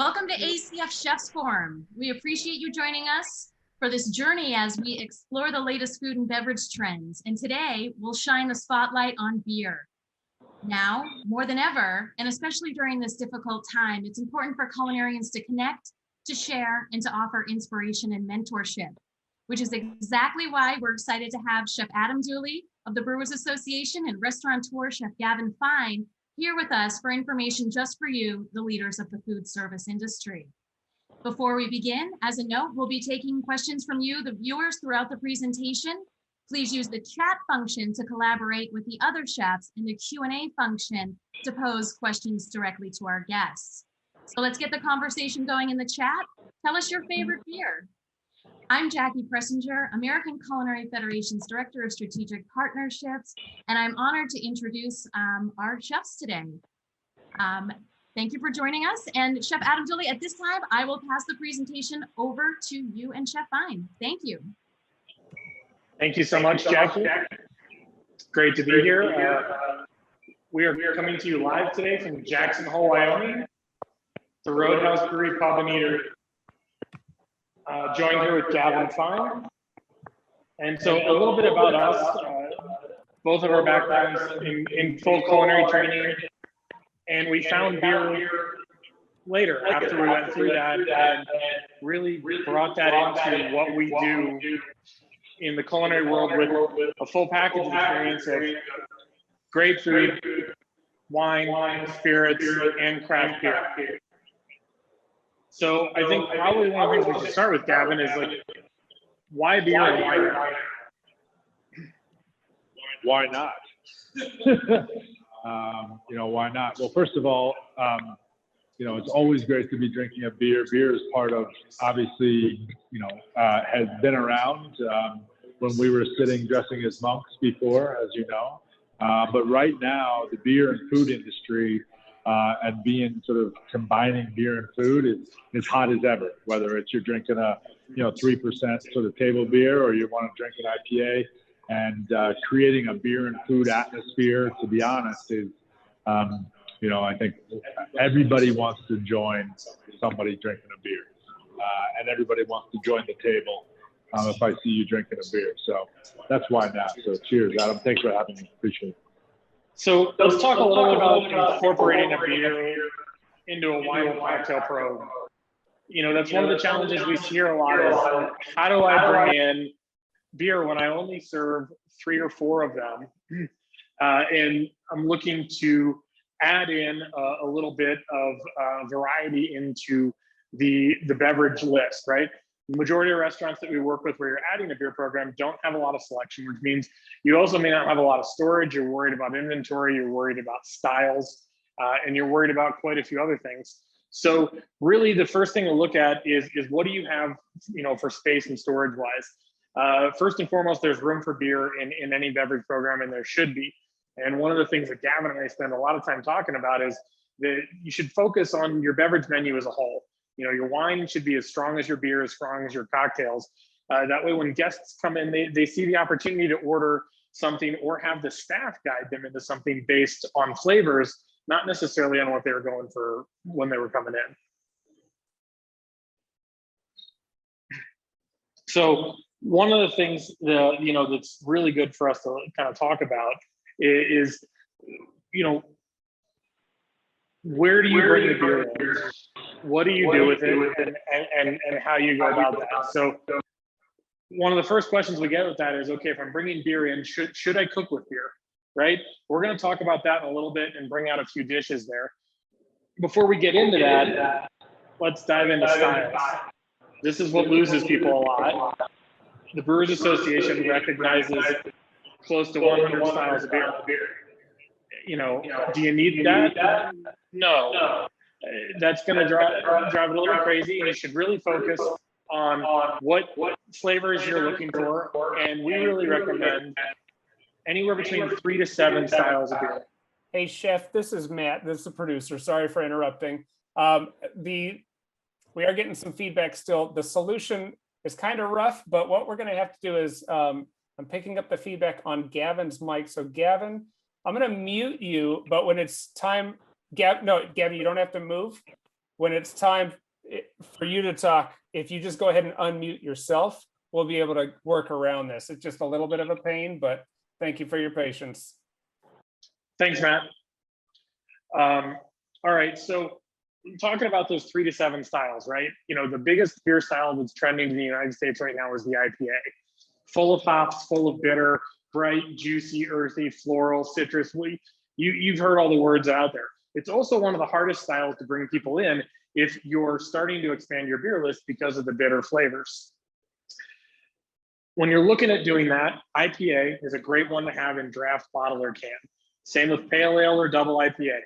Welcome to ACF Chefs Forum. We appreciate you joining us for this journey as we explore the latest food and beverage trends. And today we'll shine the spotlight on beer. Now, more than ever, and especially during this difficult time, it's important for culinarians to connect, to share, and to offer inspiration and mentorship, which is exactly why we're excited to have Chef Adam Dulye of the Brewers Association and restaurateur Chef Gavin here with us for information just for you, the leaders of the food service industry. Before we begin, as a note, we'll be taking questions from you, the viewers, throughout the presentation. Please use the chat function to collaborate with the other chefs and the Q&A function to pose questions directly to our guests. So let's get the conversation going in the chat. Tell us your favorite beer. I'm Jackie Pressinger, American Culinary Federation's Director of Strategic Partnerships, and I'm honored to introduce our chefs today. Thank you for joining us. And Chef Adam Dulye, at this time, I will pass the presentation over to you and Chef Fine. Thank you. Thank you so much, Jackie. It's great to be here. We are coming to you live today from Jackson Hole, Wyoming, the Roadhouse Brewery Pub and Eatery. Joined here with Gavin Fine. And so a little bit about us, both of our backgrounds in full culinary training, and we found beer later after we went through that and really brought that into what we do in the culinary world with a full package experience of great food, wine, spirits, and craft beer. So I think probably one of the things we should start with, Gavin, is like, why beer and why not? Why not? Why not? Well, first of all, it's always great to be drinking a beer. Beer is part of, obviously, has been around when we were sitting dressing as monks before, as you know. But right now, the beer and food industry and being sort of combining beer and food is hot as ever, whether it's you're drinking a 3% sort of table beer or you want to drink an IPA, and creating a beer and food atmosphere, to be honest, is I think everybody wants to join somebody drinking a beer, and everybody wants to join the table if I see you drinking a beer. So that's why not. So cheers, Adam. Thanks for having me. Appreciate it. So let's talk a little bit about incorporating a beer into a wine and cocktail program. That's one of the challenges we hear a lot is, how do I bring in beer when I only serve 3 or 4 of them? And I'm looking to add in a little bit of variety into the beverage list, right? The majority of restaurants that we work with where you're adding a beer program don't have a lot of selection, which means you also may not have a lot of storage. You're worried about inventory, you're worried about styles, and you're worried about quite a few other things. So really the first thing to look at is what do you have, for space and storage wise? First and foremost, there's room for beer in any beverage program, and there should be. And one of the things that Gavin and I spend a lot of time talking about is that you should focus on your beverage menu as a whole. Your wine should be as strong as your beer, as strong as your cocktails. That way, when guests come in, they see the opportunity to order something or have the staff guide them into something based on flavors, not necessarily on what they were going for when they were coming in. So one of the things that, that's really good for us to kind of talk about is, where do you bring the beer in? What do you do with it, and how you go about that? So one of the first questions we get with that is, okay, if I'm bringing beer in, should I cook with beer, right? We're going to talk about that in a little bit and bring out a few dishes there. Before we get into that, let's dive into styles. This is what loses people a lot. The Brewers Association recognizes close to 100 styles of beer. Do you need that? No. That's going to drive it a little crazy, and you should really focus on what flavors you're looking for. And we really recommend anywhere between 3 to 7 styles of beer. Hey, Chef, this is Matt. This is the producer. Sorry for interrupting. We are getting some feedback still. The solution is kind of rough, but what we're going to have to do is I'm picking up the feedback on Gavin's mic. So Gavin, I'm going to mute you, but when it's time, Gavin, you don't have to move. when it's time for you to talk, if you just go ahead and unmute yourself, we'll be able to work around this. It's just a little bit of a pain, but thank you for your patience. Thanks, Matt. All right, so talking about those 3 to 7 styles, right? You know, the biggest beer style that's trending in the United States right now is the IPA. Full of hops, full of bitter, bright, juicy, earthy, floral, citrus. You've heard all the words out there. It's also one of the hardest styles to bring people in if you're starting to expand your beer list because of the bitter flavors. When you're looking at doing that, IPA is a great one to have in draft, bottle, or can. Same with pale ale or double IPA.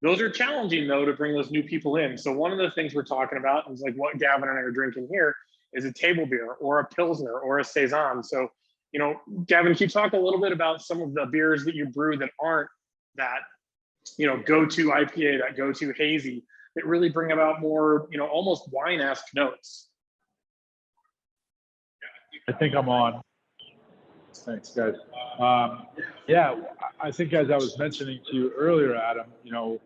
Those are challenging though to bring those new people in. So one of the things we're talking about is like what Gavin and I are drinking here is a table beer or a Pilsner or a Saison. So, you know, Gavin, can you talk a little bit about some of the beers that you brew that aren't that, you know, go-to IPA, that go-to hazy, that really bring about more, you know, almost wine-esque notes? I think I'm on. Thanks, guys. Yeah, I think as I was mentioning to you earlier, Adam, you know,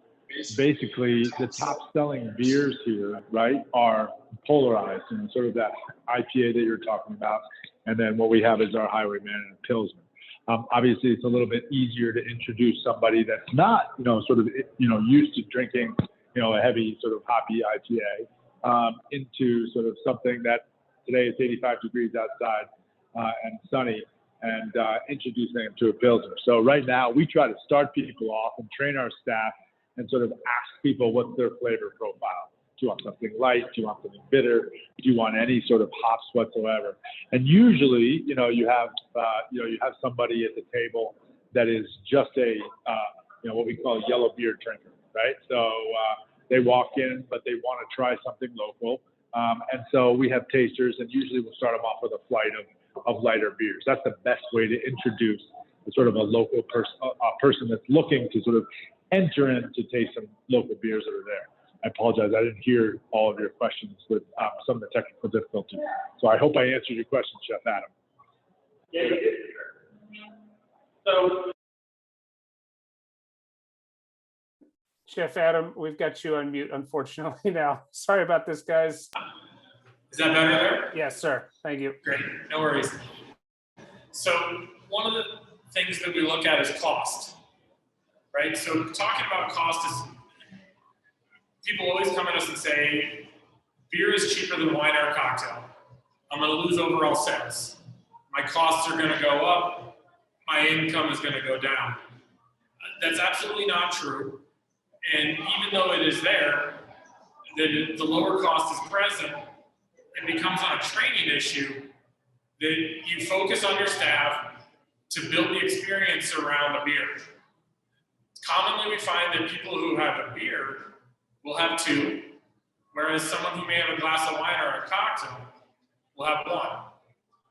basically the top selling beers here, right, are polarized and sort of that IPA that you're talking about. And then what we have is our Highwayman and Pilsner. Obviously, it's a little bit easier to introduce somebody that's not, you know, sort of, you know, used to drinking, you know, a heavy sort of hoppy IPA into sort of something that today it's 85 degrees outside and sunny, and introducing them to a Pilsner. So right now we try to start people off and train our staff and sort of ask people what's their flavor profile. Do you want something light? Do you want something bitter? Do you want any sort of hops whatsoever? And usually, you know, you have somebody at the table that is just a, you know, what we call a yellow beer drinker, right? So they walk in, but they want to try something local. And so we have tasters, and usually we'll start them off with a flight of lighter beers. That's the best way to introduce a sort of a local person that's looking to sort of enter in to taste some local beers that are there. I apologize, I didn't hear all of your questions with some of the technical difficulties. So I hope I answered your question, Chef Adam. Yeah, you did. So, Chef Adam, we've got you on mute, unfortunately, now. Sorry about this, guys. Is that better there? Yes, sir. Thank you. Great, no worries. So one of the things that we look at is cost, right? So talking about cost is, people always come at us and say, beer is cheaper than wine or a cocktail. I'm gonna lose overall sales. My costs are gonna go up, my income is gonna go down. That's absolutely not true. And even though it is there, the lower cost is present, it becomes on a training issue that you focus on your staff to build the experience around the beer. Commonly we find that people who have a beer will have 2, whereas someone who may have a glass of wine or a cocktail will have 1.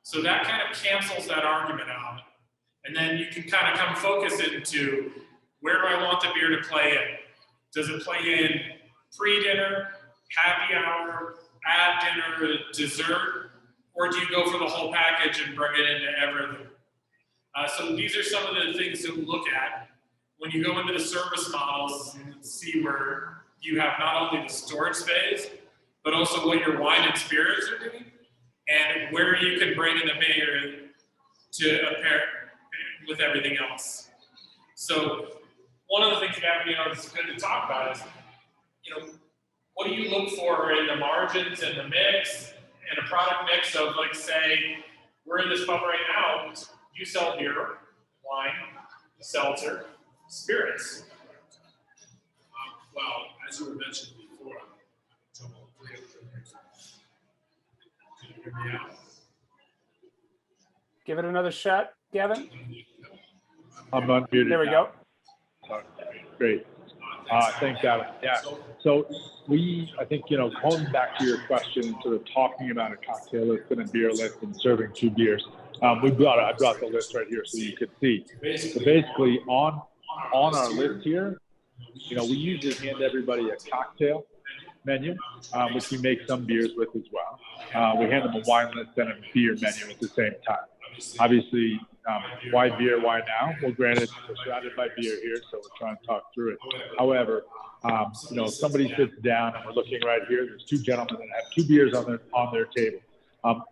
So that kind of cancels that argument out. And then you can kind of come focus into, where do I want the beer to play in? Does it play in pre-dinner, happy hour, at dinner, dessert, or do you go for the whole package and bring it into everything? So these are some of the things to look at when you go into the service models and see where you have not only the storage space, but also what your wine and spirits are doing, and where you can bring in the beer to pair with everything else. So one of the things that, you know, it's good to talk about is, you know, what do you look for in the margins and the mix and a product mix of, like, say, we're in this pub right now, you sell beer, wine, seltzer, spirits. Well, as you were mentioning before, can you hear me out? Give it another shot, Gavin. I'm unmuted. There we now. go. Great. Thanks, Adam. Yeah. So I think, you know, going back to your question, sort of talking about a cocktail list and a beer list and serving 2 beers, I brought the list right here so you could see. So basically on our list here, you know, we usually hand everybody a cocktail menu, which we make some beers with as well. We hand them a wine list and a beer menu at the same time. Obviously, Why beer? Why now? Well, granted, we're surrounded by beer here, so we're trying to talk through it. However, you know, if somebody sits down and we're looking right here, there's two gentlemen that have 2 beers on their table.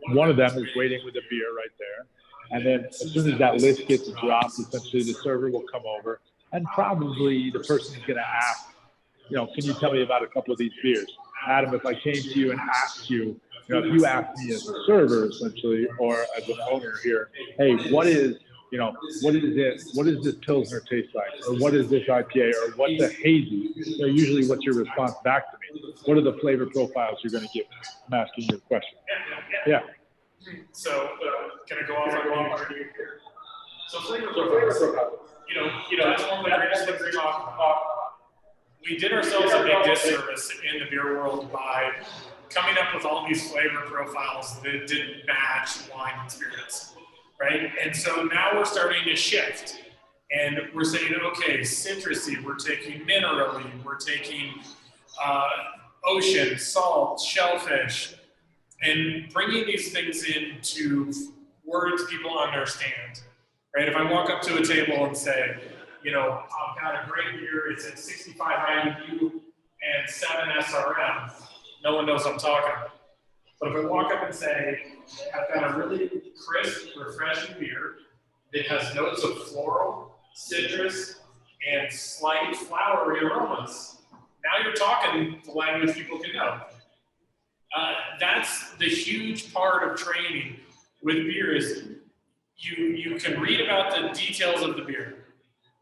One of them is waiting with a beer right there. And then as soon as that list gets dropped, essentially the server will come over and probably the person is going to ask, you know, can you tell me about a couple of these beers? Adam, if I came to you and asked you, you know, if you asked me as a server essentially, or as an owner here, hey, what is, you know, what is it? What does this Pilsner taste like? Or what is this IPA? Or what's a hazy? You know, usually what's your response back to me? What are the flavor profiles you're going to give me? I'm asking you a question. Yeah. So, can I go off on you? So flavor profiles. You know, that's one of the greatest things we talk about. We did ourselves a big disservice in the beer world by coming up with all these flavor profiles that didn't match wine and spirits, right? And so now we're starting to shift, and we're saying, okay, citrusy, we're taking minerally, we're taking ocean, salt, shellfish, and bringing these things into words people understand, right? If I walk up to a table and say, you know, I've got a great beer, it's at 65 IBU and 7 SRM, no one knows what I'm talking about. But if I walk up and say, I've got a really crisp, refreshing beer that has notes of floral, citrus, and slight flowery aromas, now you're talking the language people can know. That's the huge part of training with beer is you can read about the details of the beer,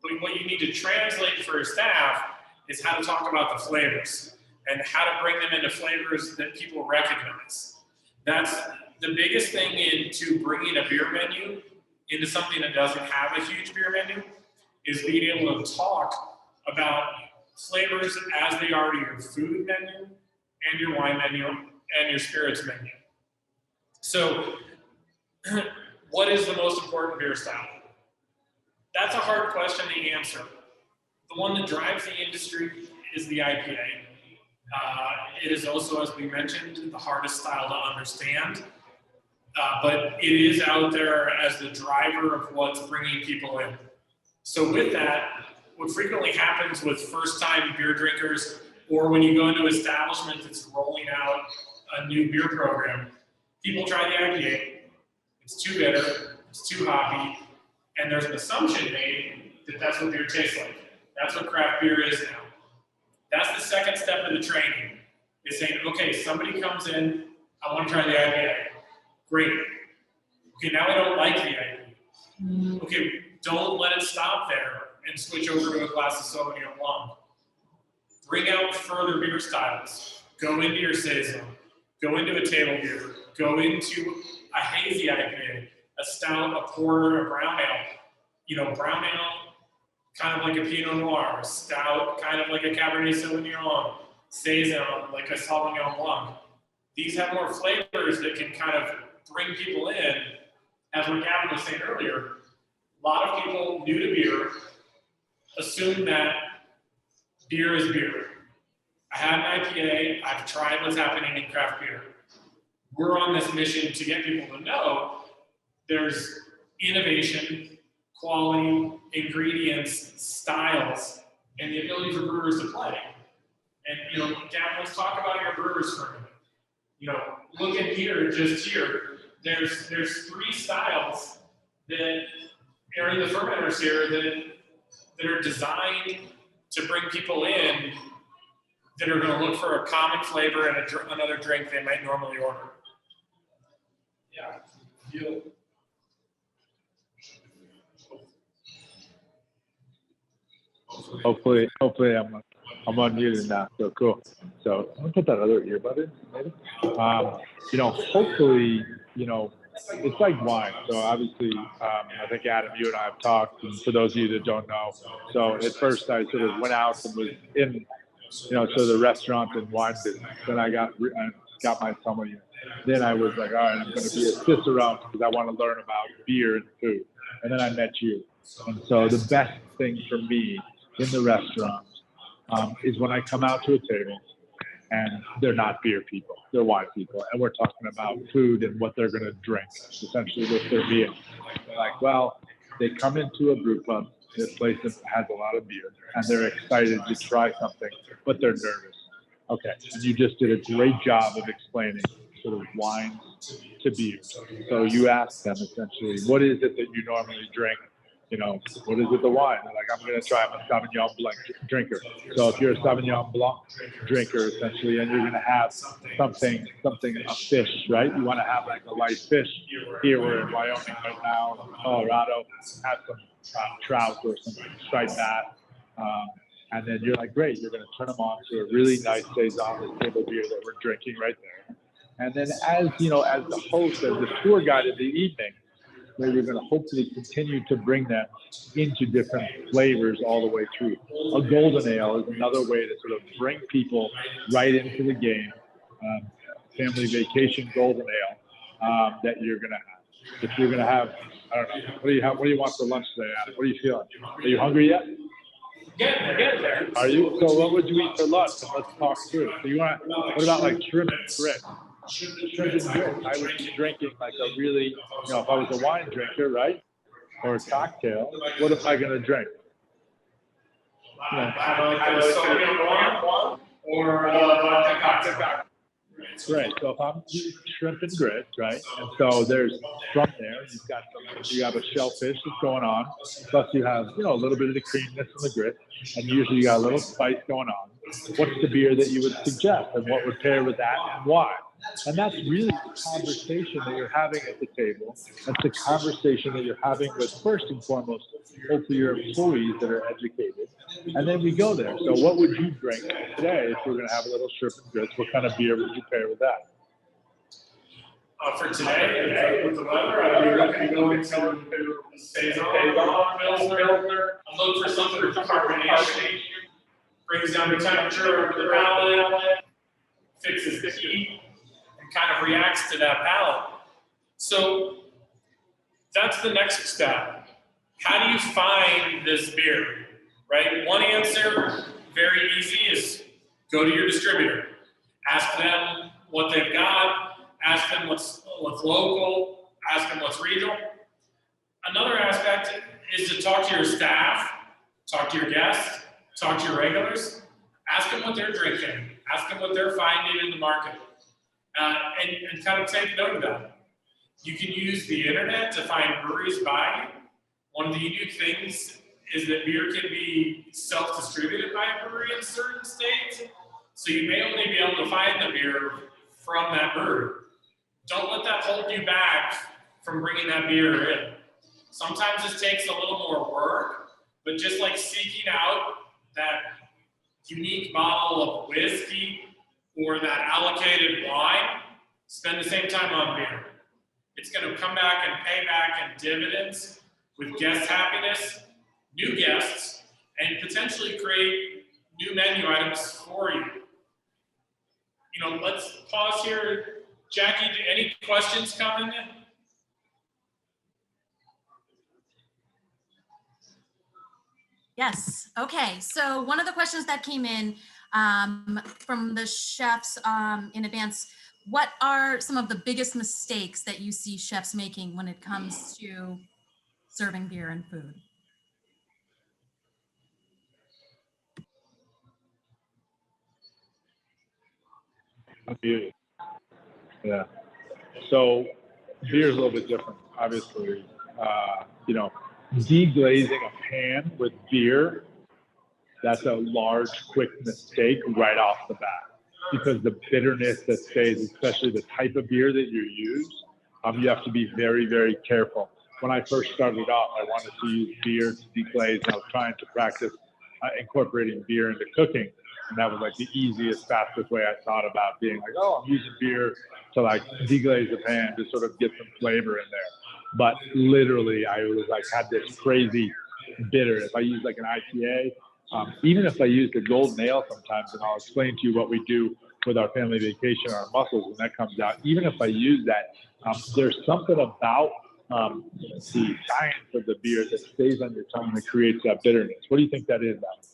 but what you need to translate for your staff is how to talk about the flavors and how to bring them into flavors that people recognize. That's the biggest thing into bringing a beer menu into something that doesn't have a huge beer menu is being able to talk about flavors as they are to your food menu and your wine menu and your spirits menu. So, what is the most important beer style? That's a hard question to answer. The one that drives the industry is the IPA. It is also, as we mentioned, the hardest style to understand, but it is out there as the driver of what's bringing people in. So with that, what frequently happens with first-time beer drinkers, or when you go into an establishment that's rolling out a new beer program, people try the IPA, it's too bitter, it's too hoppy, and there's an assumption made that that's what beer tastes like. That's what craft beer is now. That's the second step of the training, is saying, okay, somebody comes in, I want to try the IPA. Great. Okay, now I don't like the IPA. Okay, don't let it stop there and switch over to a glass of Sauvignon Blanc. Bring out further beer styles. Go into your Saison. Go into a table beer. Go into a hazy IPA, a stout, a porter, a brown ale. You know, brown ale, kind of like a Pinot Noir. Stout, kind of like a Cabernet Sauvignon. Saison, like a Sauvignon Blanc. These have more flavors that can kind of bring people in. As what Gavin was saying earlier, a lot of people new to beer assume that beer is beer. I had an IPA, I've tried what's happening in craft beer. We're on this mission to get people to know there's innovation, quality, ingredients, styles, and the ability for brewers to play. And, you know, Gavin, let's talk about your brewers for a minute. You know, look in here, just here, there's 3 styles that are in the fermenters here that are designed to bring people in that are going to look for a common flavor and another drink they might normally order. Yeah. Hopefully I'm unmuted now. So cool. So I'm gonna put that other earbud in, maybe. You know, hopefully, you know, it's like wine. So obviously, I think Adam, you and I have talked, and for those of you that don't know, so at first I sort of went out and was in, you know, so the restaurant and wine business. Then I got my sommelier. Then I was like, all right, I'm going to be a cicerone because I want to learn about beer and food. And then I met you. And so the best thing for me in the restaurant is when I come out to a table and they're not beer people, they're wine people, and we're talking about food and what they're going to drink, essentially with their beer. They're like, well, they come into a brew pub, this place that has a lot of beer, and they're excited to try something, but they're nervous. Okay, and you just did a great job of explaining sort of wine to beer. So you ask them essentially, what is it that you normally drink? You know, what is it, the wine? They're like, I'm going to try, I'm a Sauvignon Blanc drinker. So if you're a Sauvignon Blanc drinker, essentially, and you're going to have something, a fish, right? You want to have like a light fish. Here we're in Wyoming right now, Colorado, have some trout or some striped bass. And then you're like, great, you're going to turn them on to a really nice saison, this table beer that we're drinking right there. And then as, you know, as the host, as the tour guide of the evening, where you're going to hopefully continue to bring them into different flavors all the way through. A golden ale is another way to sort of bring people right into the game. Family vacation golden ale that you're going to have. If you're going to have, I don't know, what do you want for lunch today, Adam? What are you feeling? Are you hungry yet? Getting there. Are you? So what would you eat for lunch? And let's talk through it. So you want, what about like shrimp and grits? Shrimp and grits. I would be drinking like a really, you know, if I was a wine drinker, right? Or a cocktail, what am I going to drink? You know, or a cocktail. Right. So if I'm eating shrimp and grits, right? And so there's from there, you have a shellfish that's going on, plus you have, you know, a little bit of the creaminess from the grit, and usually you got a little spice going on. What's the beer that you would suggest, and what would pair with that, and why? And that's really the conversation that you're having at the table. That's the conversation that you're having with, first and foremost, hopefully your employees that are educated. And then we go there. So what would you drink today if we're going to have a little shrimp and grits? What kind of beer would you pair with that? For today, with the weather, I'd be looking to go into saison, Pilsner. I'm looking for something with carbonation. Brings down the temperature of the palate, fixes the heat, and kind of reacts to that palate. So that's the next step. How do you find this beer, right? One answer, very easy, is go to your distributor. Ask them what they've got. Ask them what's local. Ask them what's regional. Another aspect is to talk to your staff, talk to your guests, talk to your regulars. Ask them what they're drinking. Ask them what they're finding in the market. And kind of take note of that. You can use the internet to find breweries by you. One of the unique things is that beer can be self-distributed by a brewery in certain states. So you may only be able to find the beer from that brewery. Don't let that hold you back from bringing that beer in. Sometimes this takes a little more work, but just like seeking out that unique bottle of whiskey or that allocated wine, spend the same time on beer. It's going to come back and pay back in dividends with guest happiness, new guests, and potentially create new menu items for you. You know, let's pause here. Jackie, any questions coming in? Yes. Okay. So one of the questions that came in from the chefs in advance, what are some of the biggest mistakes that you see chefs making when it comes to serving beer and food? Yeah. So beer is a little bit different, obviously. You know, deglazing a pan with beer, that's a large, quick mistake right off the bat, because the bitterness that stays, especially the type of beer that you use, you have to be very, very careful. When I first started off, I wanted to use beer to deglaze, and I was trying to practice incorporating beer into cooking. And that was like the easiest, fastest way I thought about being like, oh, I'm using beer to like deglaze the pan to sort of get some flavor in there. But literally, I was like, had this crazy bitter. If I use like an IPA, even if I use the golden ale sometimes, and I'll explain to you what we do with our family vacation, our mussels, when that comes out, even if I use that, there's something about the science of the beer that stays on your tongue and creates that bitterness. What do you think that is, Gavin?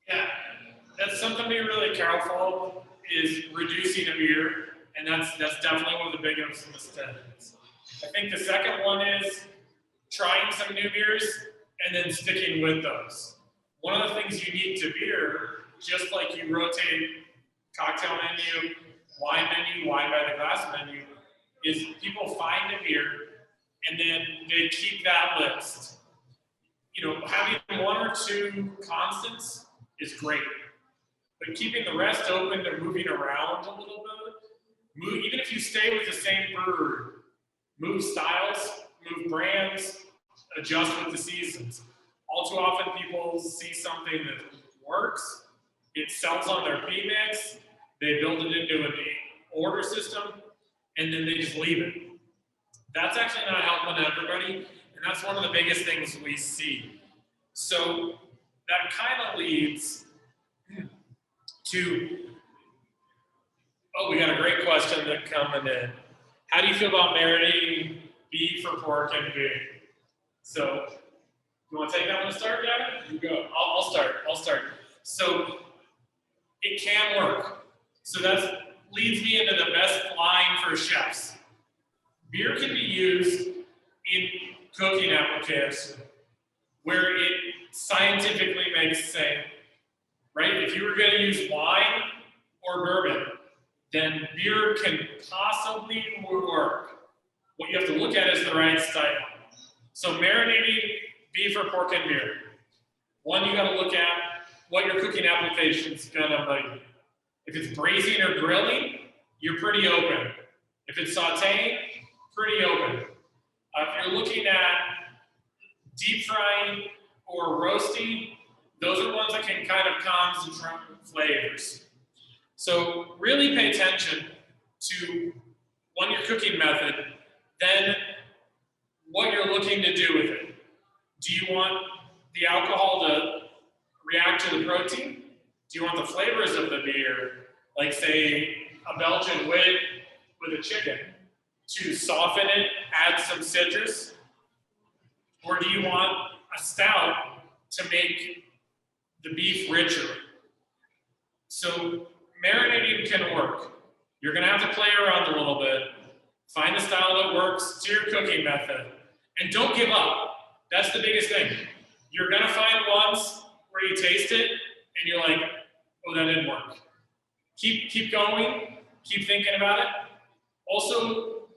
Yeah, that's something to be really careful of, is reducing a beer, and that's definitely one of the big mistakes. I think the second one is trying some new beers and then sticking with those. One of the things unique to beer, just like you rotate cocktail menu, wine by the glass menu, is people find a beer and then they keep that list. You know, having one or two constants is great, but keeping the rest open to moving around a little bit, even if you stay with the same brewery, move styles, move brands, adjust with the seasons. All too often people see something that works, it sells on their P-Mix, they build it into an order system, and then they just leave it. That's actually not helping everybody, and that's one of the biggest things we see. So that kind of leads to, oh, we got a great question that coming in. How do you feel about marinating beef or pork and beer? So, you want to take that one to start, Gavin? You go. I'll start. So, it can work. So that leads me into the best line for chefs. Beer can be used in cooking applications where it scientifically makes sense, right? If you were going to use wine or bourbon, then beer can possibly work. What you have to look at is the right style. So marinating beef or pork and beer. One, you got to look at what your cooking application is going to be. If it's braising or grilling, you're pretty open. If it's sauteing, pretty open. If you're looking at deep frying or roasting, those are ones that can kind of concentrate flavors. So really pay attention to, one, your cooking method, then what you're looking to do with it. Do you want the alcohol to react to the protein? Do you want the flavors of the beer, like say a Belgian wit with a chicken, to soften it, add some citrus? Or do you want a stout to make the beef richer? So marinating can work. You're gonna have to play around a little bit, find a style that works to your cooking method, and don't give up. That's the biggest thing. You're gonna find ones where you taste it and you're like, oh, that didn't work. Keep going, keep thinking about it. Also,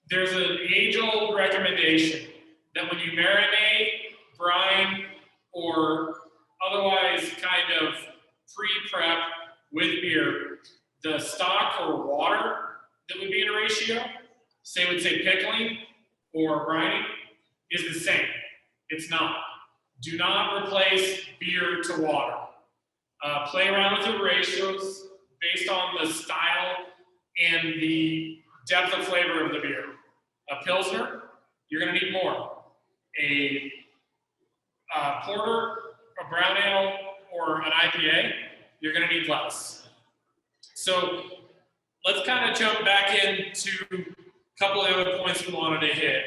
there's an age-old recommendation that when you marinate, brine, or otherwise kind of pre-prep with beer, the stock or water that would be in a ratio, say would say pickling or brining, is the same. It's not. Do not replace beer to water. Play around with the ratios based on the style and the depth of flavor of the beer. A Pilsner, you're gonna need more. A porter, a brown ale, or an IPA, you're gonna need less. So let's kind of jump back into a couple of other points we wanted to hit.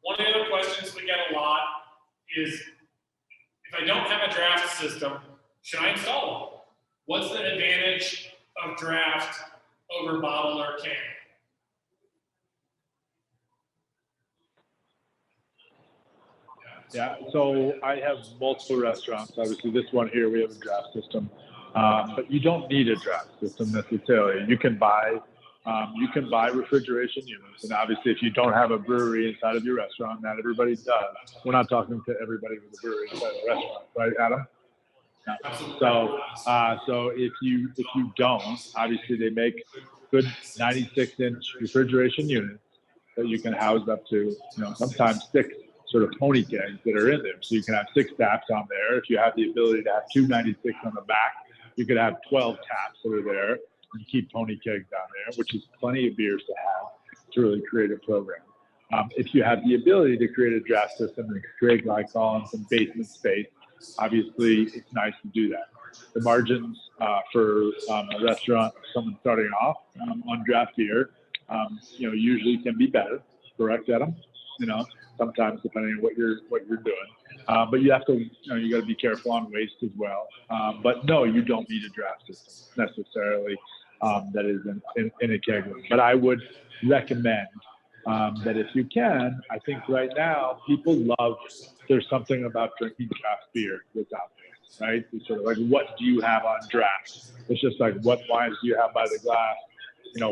One of the other questions we get a lot is, if I don't have a draft system, should I install one? What's the advantage of draft over bottle or can? Yeah, so I have multiple restaurants. Obviously, this one here, we have a draft system, but you don't need a draft system necessarily. You can buy refrigeration units, and obviously, if you don't have a brewery inside of your restaurant, not everybody does. We're not talking to everybody with a brewery inside a restaurant, right, Adam? No. So if you don't, obviously they make good 96-inch refrigeration units that you can house up to, sometimes 6 sort of pony kegs that are in there. So you can have 6 taps on there. If you have the ability to have 2 96 on the back, you could have 12 taps that are there and keep pony kegs down there, which is plenty of beers to have to really create a program. If you have the ability to create a draft system and create glycol and some basement space, obviously it's nice to do that. The margins for a restaurant, someone starting off on draft beer, usually can be better. Correct, Adam? Sometimes depending on what you're doing. But you have to, you got to be careful on waste as well. But no, you don't need a draft system necessarily that is in a keg room. But I would recommend that if you can, I think right now people love, there's something about drinking draft beer that's out there, right? It's sort of like, what do you have on draft? It's just like, what wines do you have by the glass?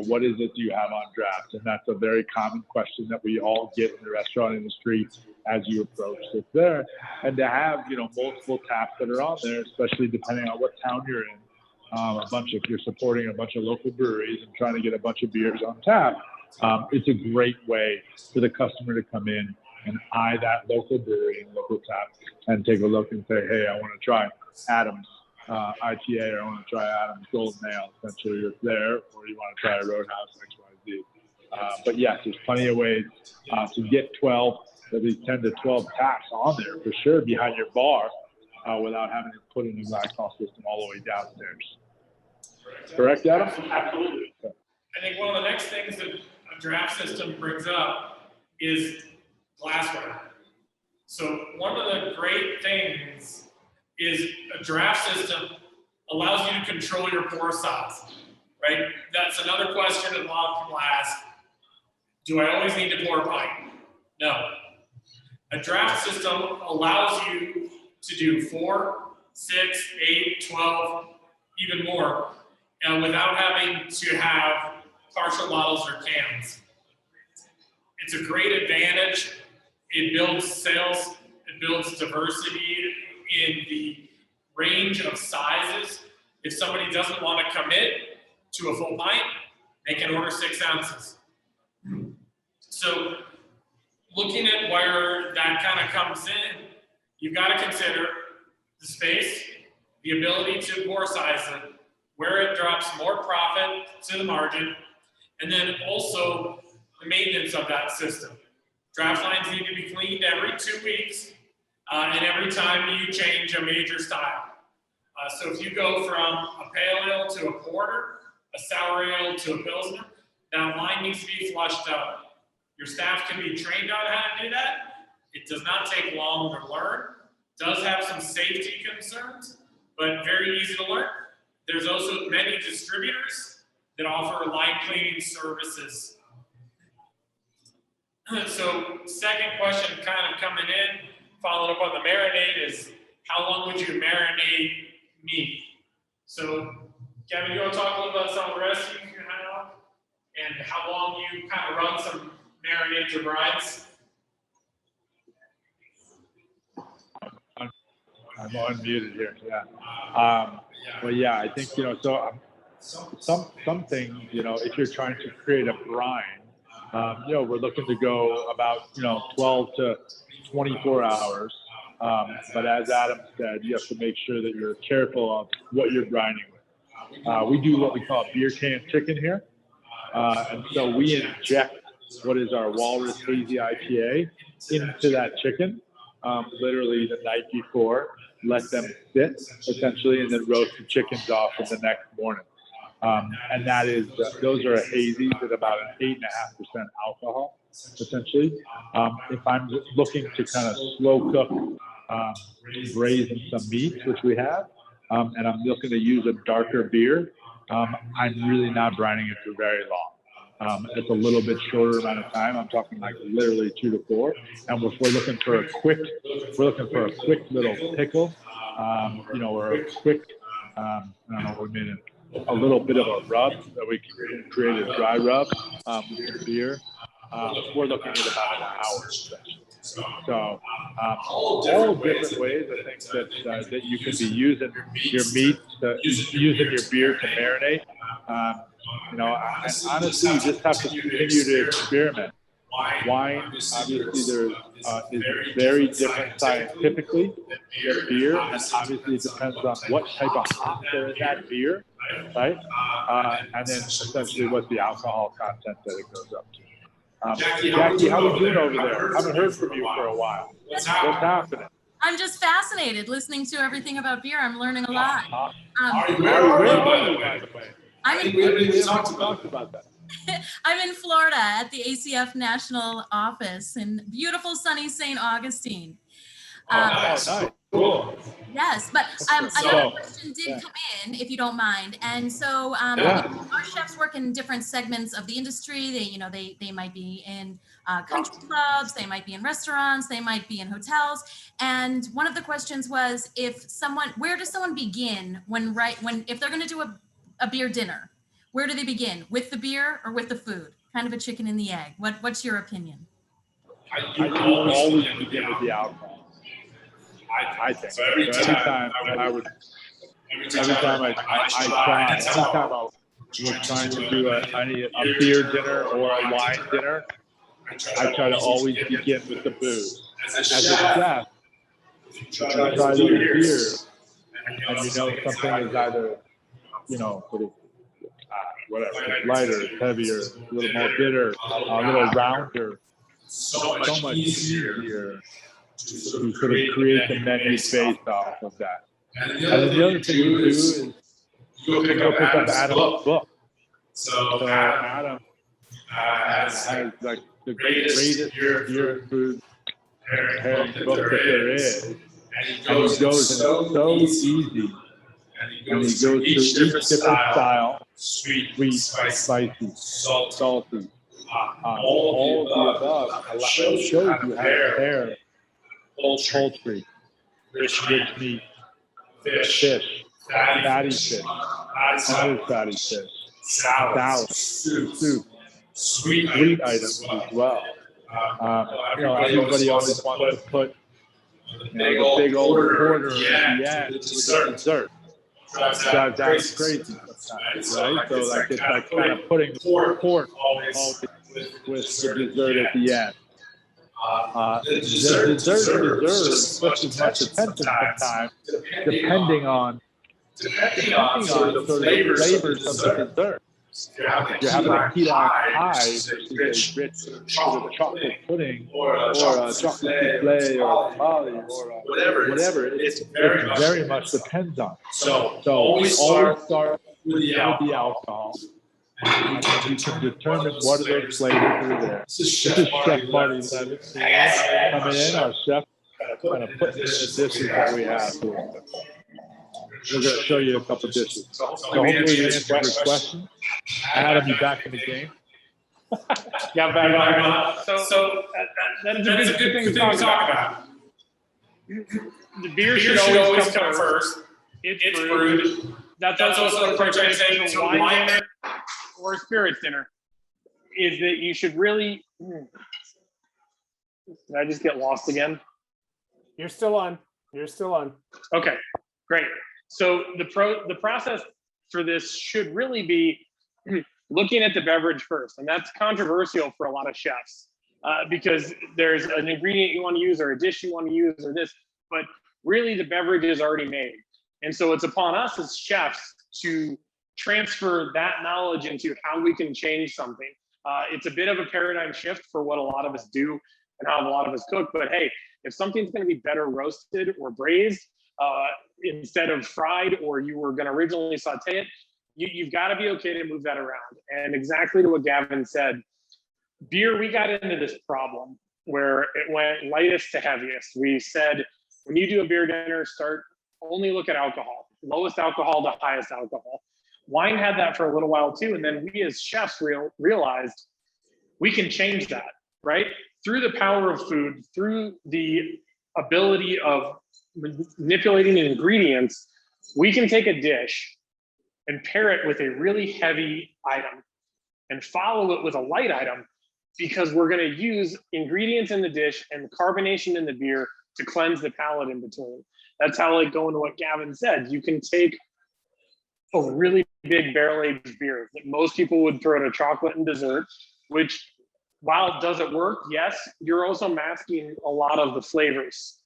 What is it do you have on draft? And that's a very common question that we all get in the restaurant industry as you approach it there. And to have, multiple taps that are on there, especially depending on what town you're in, if you're supporting a bunch of local breweries and trying to get a bunch of beers on tap, it's a great way for the customer to come in and eye that local brewery and local tap and take a look and say, hey, I want to try Adams IPA, or I want to try Adams Golden Ale. Essentially, you're there, or you want to try a Roadhouse XYZ. But yes, there's plenty of ways to get 12, at least 10 to 12 taps on there for sure behind your bar without having to put in a glass call system all the way downstairs. Correct, Adam? Absolutely. I think one of the next things that a draft system brings up is glassware. So one of the great things is a draft system allows you to control your pour size, right? That's another question that a lot of people ask. Do I always need to pour a pint? No. A draft system allows you to do 4, 6, 8, 12, even more, without having to have partial bottles or cans. It's a great advantage. It builds sales. It builds diversity in the range of sizes. If somebody doesn't want to commit to a full pint, they can order 6 ounces. So looking at where that kind of comes in, you've got to consider the space, the ability to pour size it, where it drops more profit to the margin, and then also the maintenance of that system. Draft lines need to be cleaned every 2 weeks, and every time you change a major style. So if you go from a pale ale to a porter, a sour ale to a pilsner, that line needs to be flushed out. Your staff can be trained on how to do that. It does not take long to learn. Does have some safety concerns, but very easy to learn. There's also many distributors that offer line cleaning services. So second question kind of coming in, following up on the marinade, is how long would you marinate meat? So Gavin, you want to talk a little about some of the recipes you have and how long you kind of run some marinades or brines? I'm unmuted here. Yeah. Well, yeah, I think, so some things, if you're trying to create a brine, we're looking to go about, 12 to 24 hours. But as Adam said, you have to make sure that you're careful of what you're brining with. We do what we call beer can chicken here. And so we inject what is our Walrus Hazy IPA into that chicken, literally the night before, let them sit essentially, and then roast the chickens off for the next morning. And that is, those are hazies at about an 8.5% alcohol, essentially. If I'm looking to kind of slow cook, braising some meats, which we have, and I'm looking to use a darker beer, I'm really not brining it for very long. It's a little bit shorter amount of time. I'm talking like literally 2 to 4. And if we're looking for a quick little pickle, or a quick, I don't know, we made a little bit of a rub that we can create a dry rub with some beer. We're looking at about an hour. So all different ways, I think that you can be using your meat, using your beer to marinate. And honestly, you just have to continue to experiment. Wine, obviously, is very different scientifically than beer, and obviously it depends on what type of hops are in that beer, right? And then essentially what the alcohol content that it goes up to. Jackie, how are we doing over there? I haven't heard from you for a while. What's happening? I'm just fascinated listening to everything about beer. I'm learning a lot. Where are you, by the way? We talked about that. I'm in Florida at the ACF National Office in beautiful sunny St. Augustine. Nice. nice. Cool. Yes, but So, another question did come in, if you don't mind. And so our chefs work in different segments of the industry. They might be in country clubs, they might be in restaurants, they might be in hotels. And one of the questions was, where does someone begin if they're going to do a beer dinner? Where do they begin? With the beer or with the food? Kind of a chicken and the egg. What's your opinion? I always begin with the alcohol. I think. So every time I was trying to do a beer dinner or a wine dinner, I try to always begin with the booze. As a chef, you try those beers, and something is either, sort of, whatever, lighter, heavier, a little more bitter, a little rounder, so much easier to sort of create the menu based off of that. And the other thing you do is you go pick up Adam's book. So Adam has like the greatest beer and food pairing book that there is. And he goes, and it's so easy. And he goes through each different style, sweet, spicy, salty. All of the above shows you how to pair poultry, rich meat, fish, fatty fish, other fatty fish, salad, soup, sweet items as well. Everybody always wants to put the big old quarter at the end with dessert. Drives that crazy sometimes, right? So like it's like kind of putting pork always with the dessert at the end. The dessert deserves just as much attention sometimes, depending on sort of the flavors of the dessert. If you're having a key lime pie, which is a rich sort of chocolate pudding, or a chocolate souffle, or a tamale, or whatever, it very much depends on. So always start with the alcohol. And you can determine what are those flavors that are there. This is Chef Marty Levin coming in, our chef, kind of putting in the dishes that we have here. We're going to show you a couple dishes. So hopefully we answered your question. Adam, you back in the game? Yeah, back on. So that is a good thing to talk about. The beer should always come first. It's brewed. That's also the approach I take to wine dinner or spirits dinner. Is that you should really. Did I just get lost again? You're still on. Okay, great. So the process for this should really be looking at the beverage first, and that's controversial for a lot of chefs because there's an ingredient you want to use or a dish you want to use or this, but really the beverage is already made. And so it's upon us as chefs to transfer that knowledge into how we can change something. It's a bit of a paradigm shift for what a lot of us do and how a lot of us cook, but hey, if something's going to be better roasted or braised instead of fried, or you were going to originally saute it, you've got to be okay to move that around. And exactly to what Gavin said, beer, we got into this problem where it went lightest to heaviest. We said, when you do a beer dinner, only look at alcohol, lowest alcohol to highest alcohol. Wine had that for a little while too. And then we as chefs realized we can change that, right? Through the power of food, through the ability of manipulating the ingredients, we can take a dish and pair it with a really heavy item and follow it with a light item, because we're going to use ingredients in the dish and carbonation in the beer to cleanse the palate in between. That's how, like, going to what Gavin said, you can take a really big barrel-aged beer that most people would throw to chocolate and dessert, which, while does it work? Yes, you're also masking a lot of the flavors.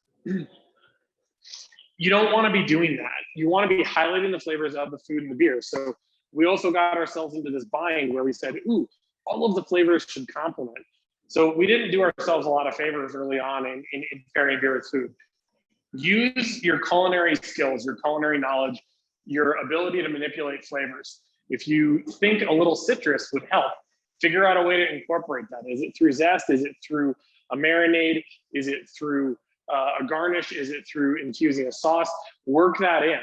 You don't want to be doing that. You want to be highlighting the flavors of the food and the beer. So we also got ourselves into this bind where we said, ooh, all of the flavors should complement. So we didn't do ourselves a lot of favors early on in pairing beer with food. Use your culinary skills, your culinary knowledge, your ability to manipulate flavors. If you think a little citrus would help, figure out a way to incorporate that. Is it through zest? Is it through a marinade? Is it through a garnish? Is it through infusing a sauce? Work that in.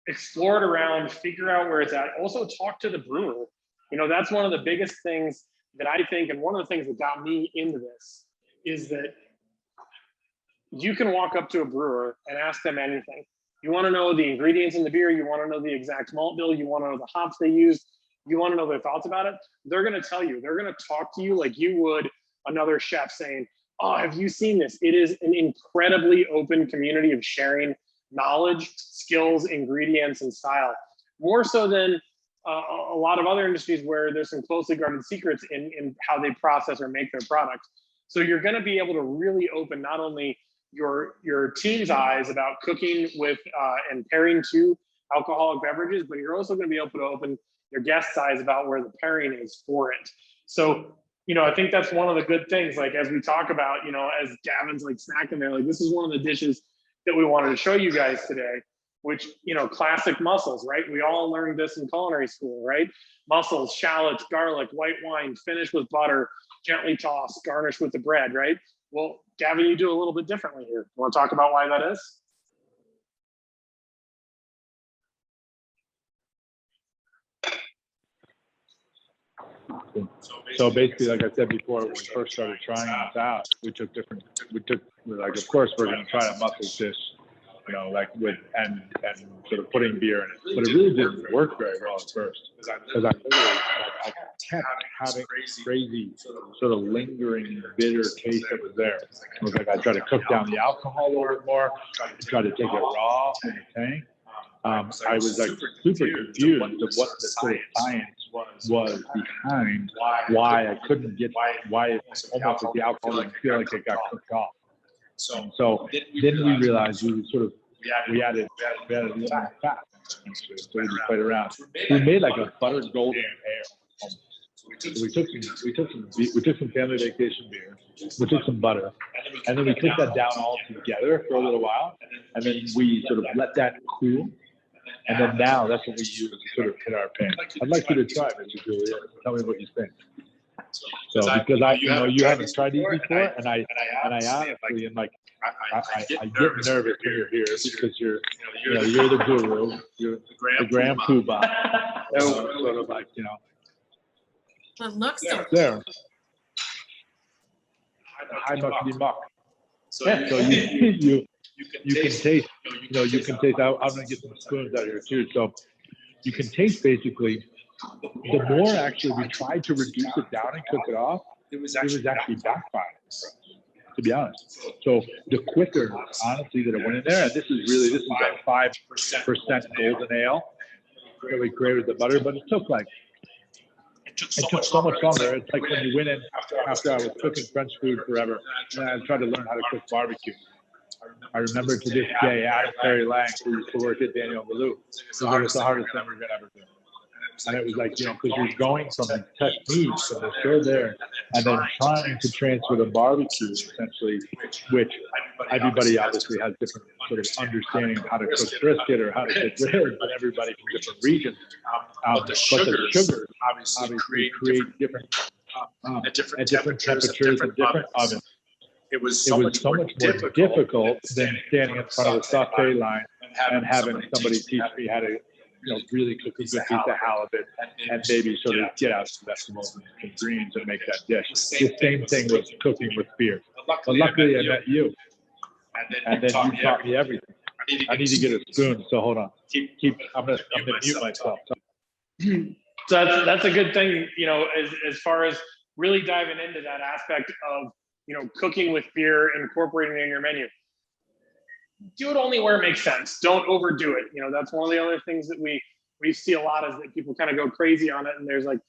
Explore it around, figure out where it's at. Also talk to the brewer. You know, that's one of the biggest things that I think, and one of the things that got me into this is that you can walk up to a brewer and ask them anything. You want to know the ingredients in the beer, you want to know the exact malt bill, you want to know the hops they used, you want to know their thoughts about it. They're going to tell you, they're going to talk to you like you would another chef saying, oh, have you seen this? It is an incredibly open community of sharing knowledge, skills, ingredients, and style. More so than a lot of other industries where there's some closely guarded secrets in how they process or make their products. So you're going to be able to really open not only your team's eyes about cooking with and pairing two alcoholic beverages, but you're also going to be able to open your guests' eyes about where the pairing is for it. So, you know, I think that's one of the good things, like as we talk about, you know, as Gavin's like snacking there, like this is one of the dishes that we wanted to show you guys today, which, you know, classic mussels, right? We all learned this in culinary school, right? Mussels, shallots, garlic, white wine, finished with butter, gently tossed, garnished with the bread, right? Well, Gavin, you do a little bit differently here. You want to talk about why that is? So basically, like I said before, when we first started trying this out, we took, like, of course, we're going to try a mussels dish, you know, like with, and sort of putting beer in it. But it really didn't work very well at first. Because I literally, I kept having crazy, sort of lingering, bitter taste that was there. It was like I tried to cook down the alcohol a little bit more, tried to take it raw from the tank. I was like super confused of what the sort of science was behind why I couldn't get, why it almost like the alcohol didn't feel like it got cooked off. So then we realized we added a little more fat. So we just played around. We made like a buttered golden ale. So we took some family vacation beer, we took some butter, and then we cooked that down all together for a little while, and then we sort of let that cool. And then now that's what we use to sort of hit our pan. I'd like you to try it, Mr. Julia. Tell me what you think. So because you haven't tried these before, and I honestly am like, I get nervous when you're here because you're the guru, you're the grand poobah. Sort of like, you know. But looks so there. High muckety muck. So you can taste, you can taste. I'm gonna get some spoons out of here too. So you can taste basically. The more actually we tried to reduce it down and cook it off, it was actually backfiring, to be honest. So the quicker, honestly, that it went in there, and this is a 5% golden ale, really great with the butter, but it took so much longer. It's like when you went in after I was cooking French food forever, and I tried to learn how to cook barbecue. I remember to this day, Adam Perry Lang, who used to work at Daniel Malou, it was the hardest thing we're gonna ever do. And it was like, because you're going from the techniques and they're still there, and then trying to transfer the barbecue, essentially, which everybody obviously has different sort of understanding of how to cook brisket or how to cook ribs, but everybody from different regions. But the sugars obviously create different, at different temperatures and different ovens. It was so much more difficult than standing in front of the sauté line and having somebody teach me how to really cook a good piece of halibut and maybe sort of get out some vegetables and greens and make that dish. The same thing with cooking with beer. But luckily I met you. And then you taught me everything. I need to get a spoon, so hold on. I'm gonna mute myself. So that's a good thing, as far as really diving into that aspect of, cooking with beer, incorporating it in your menu. Do it only where it makes sense. Don't overdo it. That's one of the other things that we see a lot, is that people kind of go crazy on it. And there's like,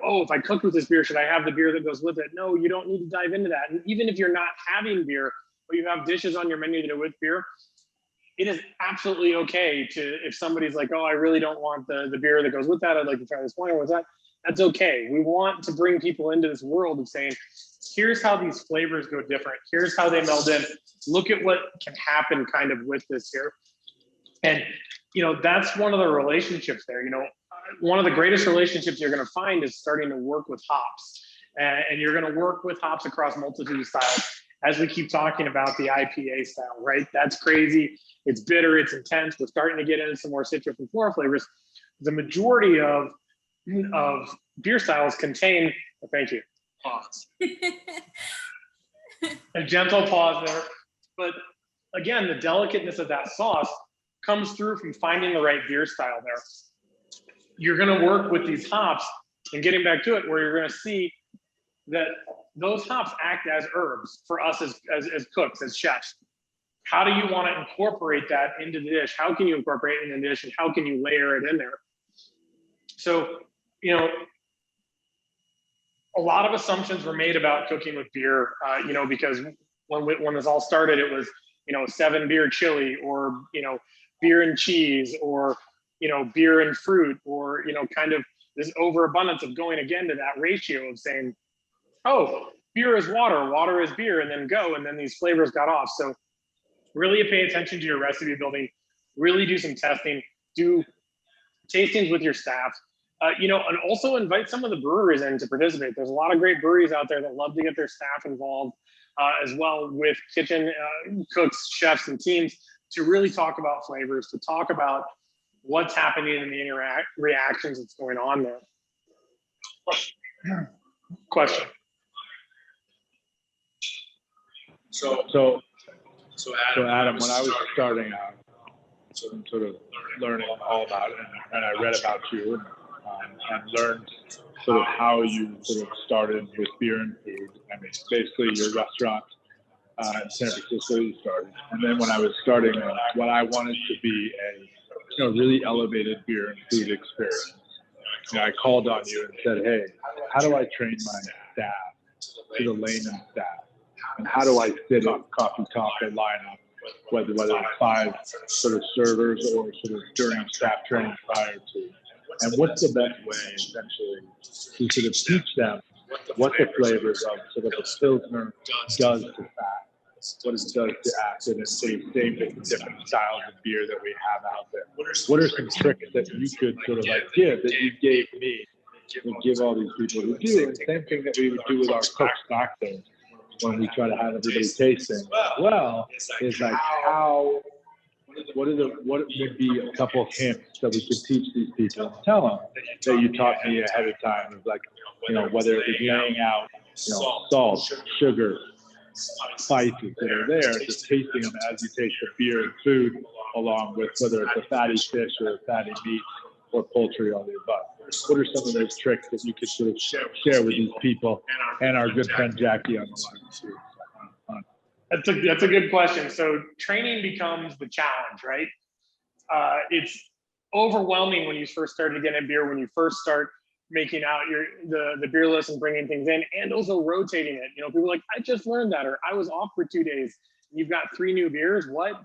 oh, if I cook with this beer, should I have the beer that goes with it? No, you don't need to dive into that. And even if you're not having beer, but you have dishes on your menu that are with beer, it is absolutely okay to, if somebody's like, oh, I really don't want the beer that goes with that, I'd like to try this wine, or what's that? That's okay. We want to bring people into this world of saying, here's how these flavors go different. Here's how they meld in. Look at what can happen kind of with this here. And, that's one of the relationships there. One of the greatest relationships you're going to find is starting to work with hops. And you're going to work with hops across multitude of styles. as we keep talking about the IPA style, right? That's crazy. It's bitter, it's intense. We're starting to get into some more citrus and floral flavors. The majority of beer styles contain, thank you, pause. A gentle pause there. But again, the delicateness of that sauce comes through from finding the right beer style there. You're going to work with these hops, and getting back to it, where you're going to see that those hops act as herbs for us as cooks, as chefs. How do you want to incorporate that into the dish? How can you incorporate it in the dish, and how can you layer it in there? So, you know, a lot of assumptions were made about cooking with beer, you know, because when this all started, it was, you know, 7 beer chili, or, you know, beer and cheese, or, you know, beer and fruit, or, you know, kind of this overabundance of going again to that ratio of saying, oh, beer is water, water is beer, and then go, and then these flavors got off. So really pay attention to your recipe building, really do some testing, do tastings with your staff, you know, and also invite some of the breweries in to participate. There's a lot of great breweries out there that love to get their staff involved as well, with kitchen cooks, chefs, and teams, to really talk about flavors, to talk about what's happening in the reactions that's going on there. Question. So Adam, when I was starting out, sort of learning all about it, and I read about you, and learned sort of how you sort of started with beer and food. I mean, basically your restaurant in San Francisco you started, and then when I was starting, what I wanted to be a, you know, really elevated beer and food experience, you know, I called on you and said, hey, how do I train my staff to the layman staff? And how do I sit at coffee talk or lineup, whether it's 5 sort of servers or sort of during staff training prior to? And what's the best way, essentially, to sort of teach them what the flavors of sort of a Pilsner does to fat, what it does to acid, and same with the different styles of beer that we have out there. What are some tricks that you could sort of like give, that you gave me, and give all these people who do? And same thing that we would do with our cooks back there, when we try to have everybody tasting well, is like what would be a couple of hints that we could teach these people and tell them that you taught me ahead of time, of like, you know, whether it was laying out, you know, salt, sugar, spices that are there, just tasting them as you taste the beer and food, along with whether it's a fatty fish or a fatty meat or poultry, all the above. What are some of those tricks that you could sort of share with these people and our good friend Jackie on the line too? That's a good question. So training becomes the challenge, right? It's overwhelming when you first start to get in beer, when you first start making out the beer list and bringing things in, and also rotating it. You know, people are like, I just learned that, or I was off for 2 days. You've got 3 new beers. What?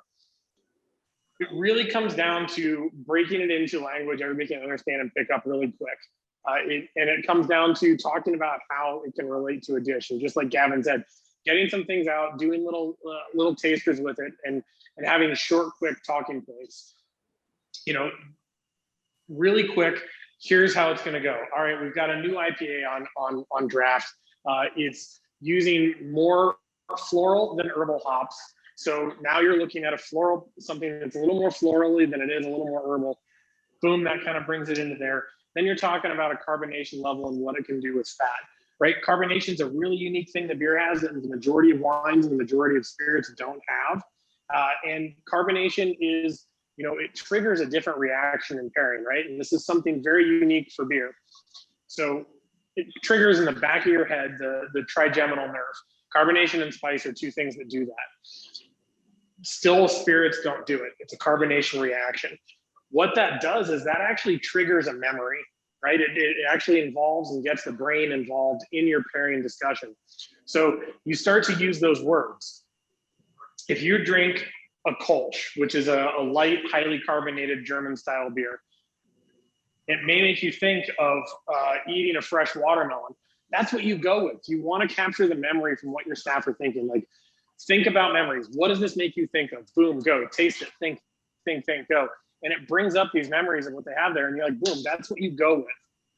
It really comes down to breaking it into language everybody can understand and pick up really quick. And it comes down to talking about how it can relate to a dish. And just like Gavin said, getting some things out, doing little tasters with it, and having short, quick talking points. You know, really quick, here's how it's gonna go. All right, we've got a new IPA on draft. It's using more floral than herbal hops. So now you're looking at a floral, something that's a little more florally than it is a little more herbal. Boom, that kind of brings it into there. Then you're talking about a carbonation level and what it can do with fat, right? Carbonation is a really unique thing that beer has that the majority of wines and the majority of spirits don't have. And carbonation is, you know, it triggers a different reaction in pairing, right? And this is something very unique for beer. So it triggers in the back of your head, the trigeminal nerve. Carbonation and spice are 2 things that do that. Still spirits don't do it. It's a carbonation reaction. What that does is that actually triggers a memory, right? It actually involves and gets the brain involved in your pairing discussion. So you start to use those words. If you drink a Kolsch, which is a light, highly carbonated German style beer, it may make you think of eating a fresh watermelon. That's what you go with. You want to capture the memory from what your staff are thinking. Like, think about memories. What does this make you think of? Boom, go. Taste it, think, go. And it brings up these memories of what they have there. And you're like, boom, that's what you go with.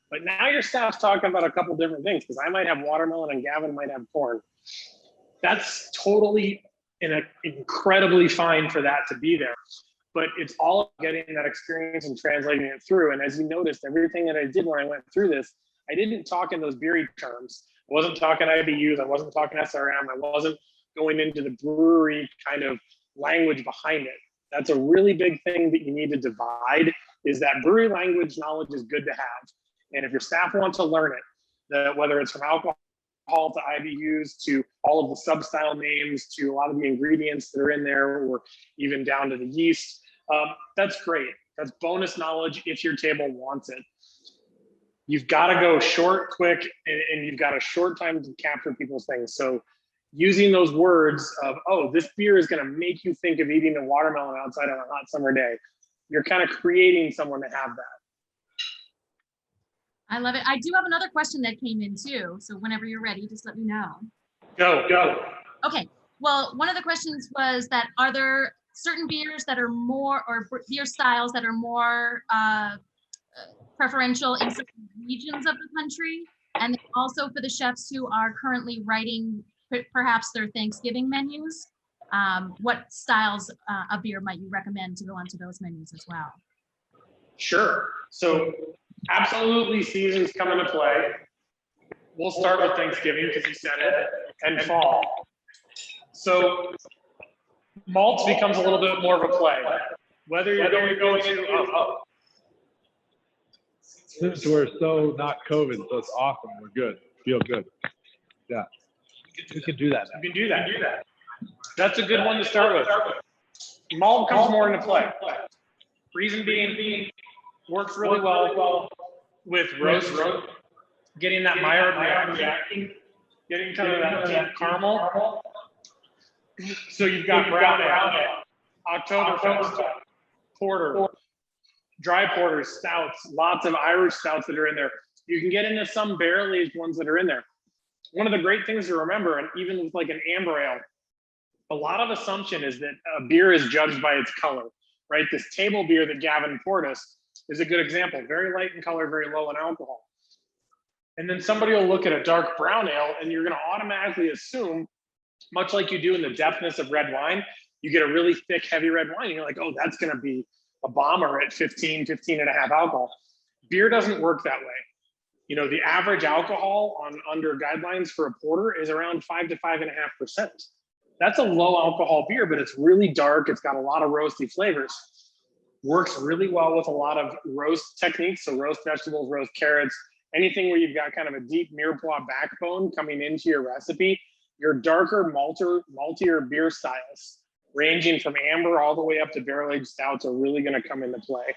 But now your staff's talking about a couple different things, because I might have watermelon and Gavin might have corn. That's totally incredibly fine for that to be there. But it's all getting that experience and translating it through. And as you noticed, everything that I did when I went through this, I didn't talk in those beery terms. I wasn't talking IBUs, I wasn't talking SRM, I wasn't going into the brewery kind of language behind it. That's a really big thing that you need to divide, is that brewery language knowledge is good to have. And if your staff want to learn it, that whether it's from alcohol to IBUs to all of the sub-style names to a lot of the ingredients that are in there, or even down to the yeast, that's great. That's bonus knowledge if your table wants it. You've got to go short, quick, and you've got a short time to capture people's things. So using those words of, oh, this beer is going to make you think of eating a watermelon outside on a hot summer day, you're kind of creating someone to have that. I love it. I do have another question that came in too. So whenever you're ready, just let me know. Go. Okay. Well, one of the questions was that are there certain beers that are more, or beer styles that are more preferential in certain regions of the country? And also for the chefs who are currently writing perhaps their Thanksgiving menus, what styles of beer might you recommend to go onto those menus as well? Sure. So absolutely seasons come into play. We'll start with Thanksgiving because you said it, and fall. So malts becomes a little bit more of a play. Whether you're going to, Since we're so not COVID, so it's awesome. We're good. Feel good. Yeah. We can do that now. you can do that. That's a good one to start with. Malt comes more into play. Reason being, works really well with roast, getting that Maillard reaction, getting kind of that deep caramel. So you've got brown ale, Oktoberfest, porter, dry porters, stouts, lots of Irish stouts that are in there. You can get into some barrel-aged ones that are in there. One of the great things to remember, and even with like an amber ale, a lot of assumption is that a beer is judged by its color, right? This table beer that Gavin poured us is a good example. Very light in color, very low in alcohol. And then somebody will look at a dark brown ale and you're going to automatically assume, much like you do in the depthness of red wine, you get a really thick, heavy red wine. And you're like, oh, that's going to be a bomber at 15 and a half alcohol. Beer doesn't work that way. You know, the average alcohol on under guidelines for a porter is around 5 to 5.5%. That's a low alcohol beer, but it's really dark. It's got a lot of roasty flavors. Works really well with a lot of roast techniques. So roast vegetables, roast carrots, anything where you've got kind of a deep mirepoix backbone coming into your recipe. Your darker, maltier beer styles, ranging from amber all the way up to barrel-aged stouts, are really going to come into play.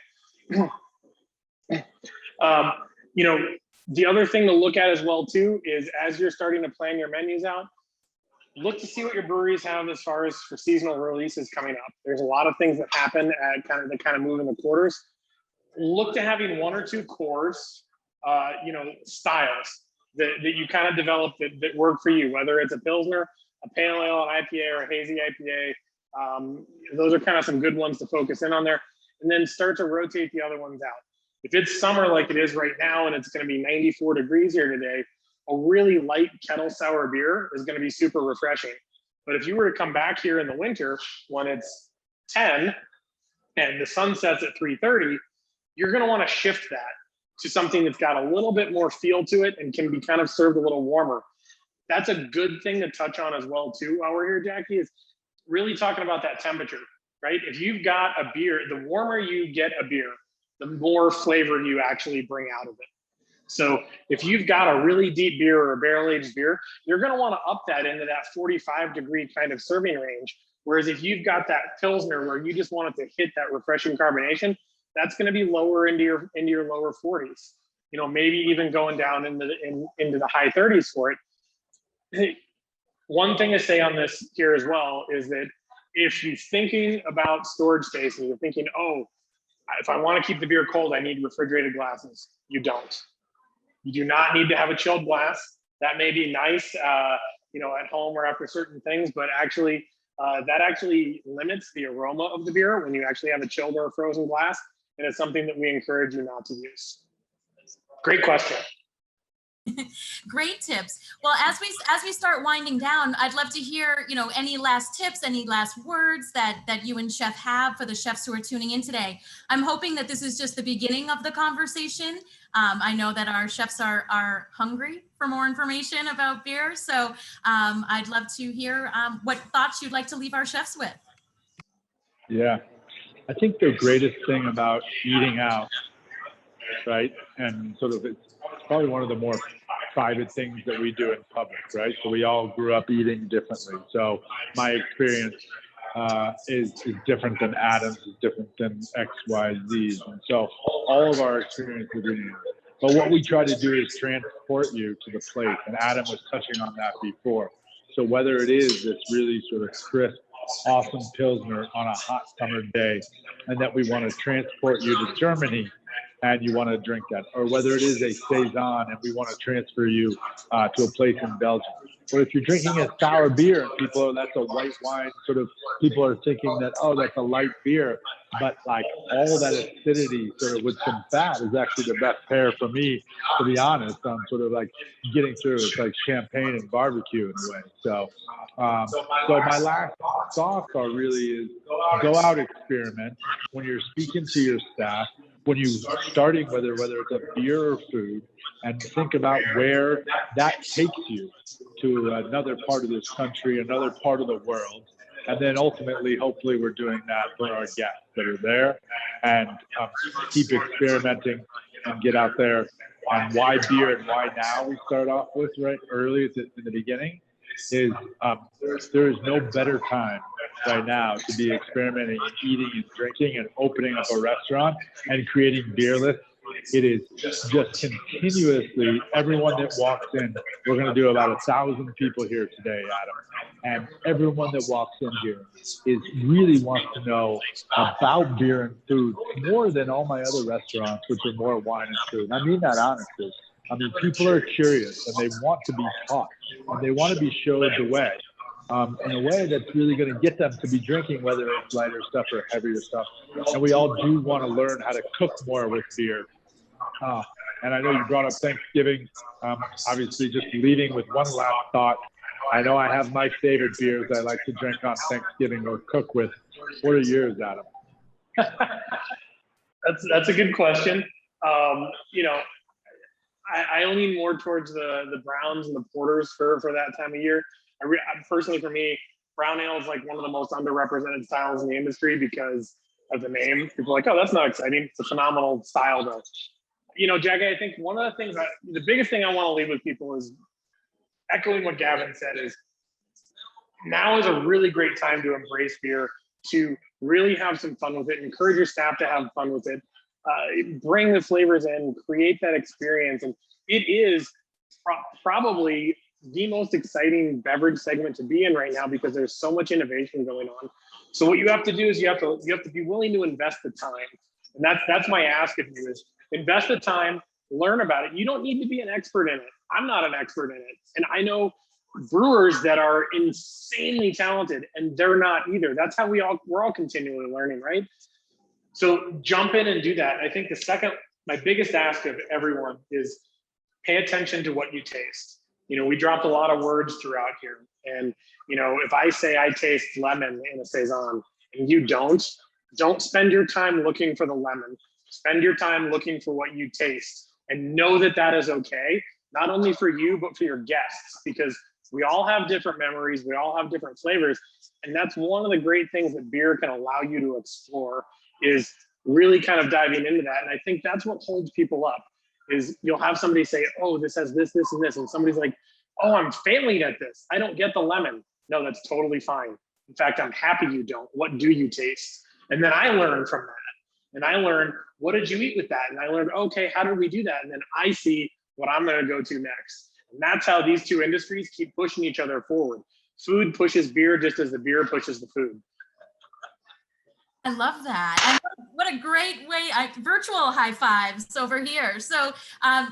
You know, the other thing to look at as well too is as you're starting to plan your menus out, look to see what your breweries have as far as for seasonal releases coming up. There's a lot of things that happen at kind of move in the quarters. Look to having one or two cores, you know, styles that you kind of develop that work for you, whether it's a Pilsner, a Pale Ale, an IPA, or a hazy IPA. Those are kind of some good ones to focus in on there, and then start to rotate the other ones out. If it's summer like it is right now and it's going to be 94 degrees here today, a really light kettle sour beer is going to be super refreshing. But if you were to come back here in the winter when it's 10 and the sun sets at 3:30, you're going to want to shift that to something that's got a little bit more feel to it and can be kind of served a little warmer. That's a good thing to touch on as well too while we're here, Jackie, is really talking about that temperature, right? If you've got a beer, the warmer you get a beer, the more flavor you actually bring out of it. So if you've got a really deep beer or a barrel-aged beer, you're going to want to up that into that 45-degree kind of serving range. Whereas if you've got that Pilsner where you just want it to hit that refreshing carbonation, that's going to be lower into your lower 40s. You know, maybe even going down into the high 30s for it. One thing to say on this here as well is that if you're thinking about storage space and you're thinking, oh, if I want to keep the beer cold, I need refrigerated glasses. You don't. You do not need to have a chilled glass. That may be nice, you know, at home or after certain things, but actually, that actually limits the aroma of the beer when you actually have a chilled or a frozen glass, and it's something that we encourage you not to use. Great question. Great tips. Well, as we start winding down, I'd love to hear, any last tips, any last words that you and Chef have for the chefs who are tuning in today. I'm hoping that this is just the beginning of the conversation. I know that our chefs are hungry for more information about beer, so I'd love to hear what thoughts you'd like to leave our chefs with. Yeah, I think the greatest thing about eating out, right, and sort of it's probably one of the more private things that we do in public, right? So we all grew up eating differently. So my experience is different than Adam's, is different than X, Y, Z's. And so all of our experience with eating. But what we try to do is transport you to the plate. And Adam was touching on that before. So whether it is this really sort of crisp, awesome Pilsner on a hot summer day, and that we want to transport you to Germany, and you want to drink that, or whether it is a Saison and we want to transfer you to a place in Belgium. Or if you're drinking a sour beer and that's a white wine, sort of people are thinking that, oh, that's a light beer, but like all that acidity sort of with some fat is actually the best pair for me, to be honest. I'm sort of like getting through, it's like champagne and barbecue in a way. So my last thoughts are really is go out, experiment. When you're speaking to your staff, when you starting whether it's a beer or food, and think about where that takes you to another part of this country, another part of the world. And then ultimately, hopefully we're doing that for our guests that are there, and keep experimenting and get out there. And why beer and why now we start off with right early in the beginning is there is no better time right now to be experimenting and eating and drinking and opening up a restaurant and creating beer lists. It is just continuously, everyone that walks in, we're going to do about 1,000 people here today, Adam. And everyone that walks in here really wants to know about beer and food more than all my other restaurants, which are more wine and food. And I mean that honestly. I mean, people are curious and they want to be taught and they want to be showed the way. In a way that's really going to get them to be drinking, whether it's lighter stuff or heavier stuff. And we all do want to learn how to cook more with beer. And I know you brought up Thanksgiving. Obviously, just leading with one last thought. I know I have my favorite beers I like to drink on Thanksgiving or cook with. What are yours, Adam? That's a good question. I lean more towards the browns and the porters for that time of year. Personally, for me, brown ale is like one of the most underrepresented styles in the industry because of the name. People are like, oh, that's not exciting. It's a phenomenal style, though. Jackie, I think one of the things the biggest thing I want to leave with people is echoing what Gavin said is now is a really great time to embrace beer, to really have some fun with it, encourage your staff to have fun with it, bring the flavors in, create that experience. And it is probably the most exciting beverage segment to be in right now because there's so much innovation going on. So what you have to do is you have to be willing to invest the time. And that's my ask of you is invest the time, learn about it. You don't need to be an expert in it. I'm not an expert in it. And I know brewers that are insanely talented and they're not either. That's how we're all continually learning, right? So jump in and do that. I think my biggest ask of everyone is pay attention to what you taste. We dropped a lot of words throughout here. And, if I say I taste lemon in a Saison and you don't spend your time looking for the lemon. Spend your time looking for what you taste and know that that is okay, not only for you, but for your guests, because we all have different memories. We all have different flavors. And that's one of the great things that beer can allow you to explore is really kind of diving into that. And I think that's what holds people up is you'll have somebody say, oh, this has this, this, and this. And somebody's like, oh, I'm failing at this. I don't get the lemon. No, that's totally fine. In fact, I'm happy you don't. What do you taste? And then I learn from that. And I learned, what did you eat with that? And I learned, okay, how did we do that? And then I see what I'm going to go to next. And that's how these two industries keep pushing each other forward. Food pushes beer just as the beer pushes the food. I love that. And what a great way, virtual high fives over here. So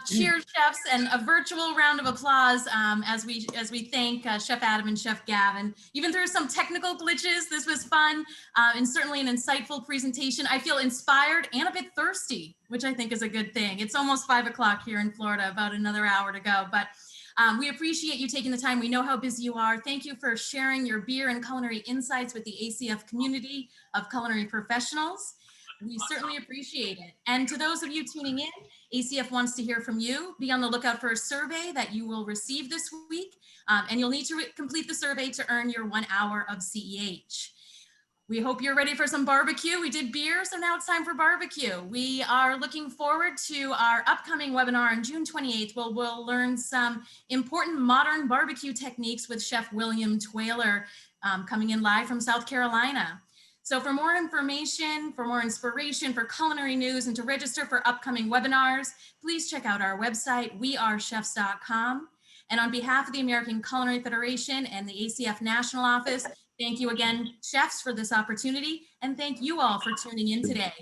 cheers, chefs, and a virtual round of applause as we thank Chef Adam and Chef Gavin. Even through some technical glitches, this was fun and certainly an insightful presentation. I feel inspired and a bit thirsty, which I think is a good thing. It's almost 5 o'clock here in Florida, about another hour to go. But we appreciate you taking the time. We know how busy you are. Thank you for sharing your beer and culinary insights with the ACF community of culinary professionals. We certainly appreciate it. And to those of you tuning in, ACF wants to hear from you. Be on the lookout for a survey that you will receive this week. And you'll need to complete the survey to earn your 1 hour of CEH. We hope you're ready for some barbecue. We did beer, so now it's time for barbecue. We are looking forward to our upcoming webinar on June 28th, where we'll learn some important modern barbecue techniques with Chef William Twaler coming in live from South Carolina. So for more information, for more inspiration, for culinary news, and to register for upcoming webinars, please check out our website, wearechefs.com. And on behalf of the American Culinary Federation and the ACF National Office, thank you again, chefs, for this opportunity, and thank you all for tuning in today.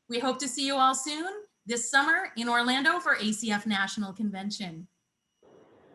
We hope to see you all soon this summer in Orlando for ACF National Convention.